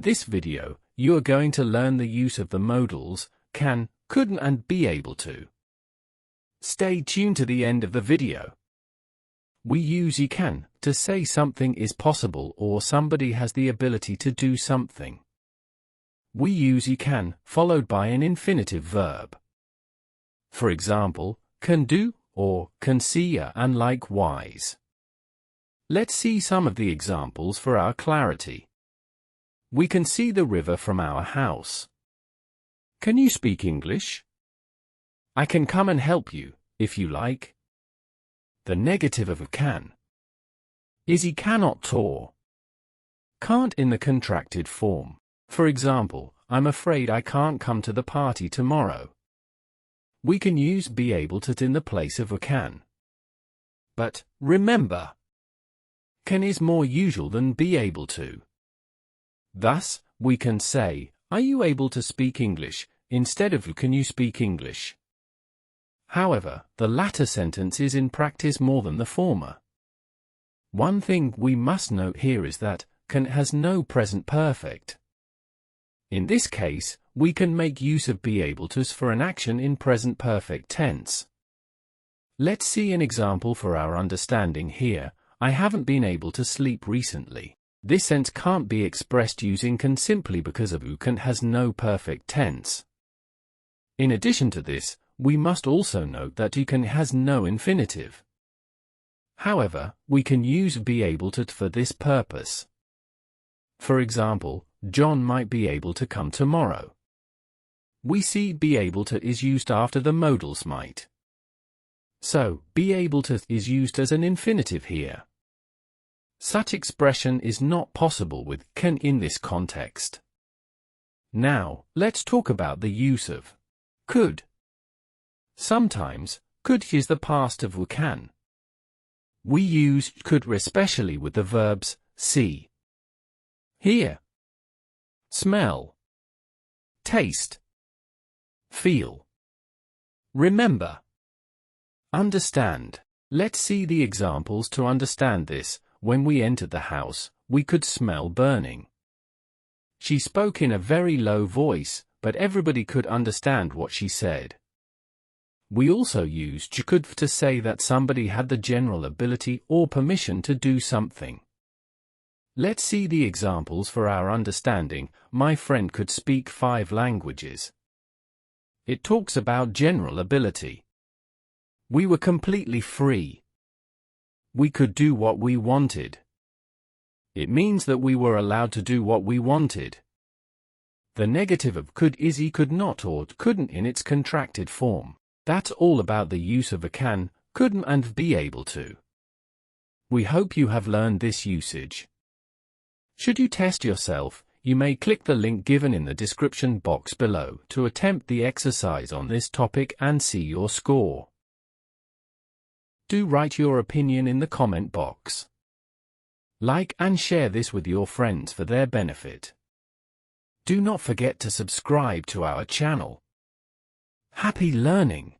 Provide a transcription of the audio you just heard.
this video, you are going to learn the use of the modals can, couldn't and be able to. Stay tuned to the end of the video. We use you can to say something is possible or somebody has the ability to do something. We use you can followed by an infinitive verb. For example, can do or can see and likewise. Let's see some of the examples for our clarity. We can see the river from our house. Can you speak English? I can come and help you, if you like. The negative of can is he cannot tour. Can't in the contracted form. For example, I'm afraid I can't come to the party tomorrow. We can use be able to in the place of a can. But, remember, can is more usual than be able to. Thus, we can say, are you able to speak English, instead of can you speak English? However, the latter sentence is in practice more than the former. One thing we must note here is that can has no present perfect. In this case, we can make use of be able to's for an action in present perfect tense. Let's see an example for our understanding here. I haven't been able to sleep recently. This sense can't be expressed using can simply because of can has no perfect tense. In addition to this, we must also note that can has no infinitive. However, we can use be able to for this purpose. For example, John might be able to come tomorrow. We see be able to is used after the modals might. So, be able to is used as an infinitive here. Such expression is not possible with can in this context. Now, let's talk about the use of could. Sometimes, could is the past of can. We use could especially with the verbs see, hear, smell, taste, feel, remember, understand. Let's see the examples to understand this. When we entered the house, we could smell burning. She spoke in a very low voice, but everybody could understand what she said. We also used could to say that somebody had the general ability or permission to do something. Let's see the examples for our understanding. My friend could speak 5 languages. It talks about general ability. We were completely free. We could do what we wanted. It means that we were allowed to do what we wanted. The negative of could is he could not or couldn't in its contracted form. That's all about the use of a can, couldn't and be able to. We hope you have learned this usage. Should you test yourself, you may click the link given in the description box below to attempt the exercise on this topic and see your score. Do write your opinion in the comment box. Like and share this with your friends for their benefit. Do not forget to subscribe to our channel. Happy learning!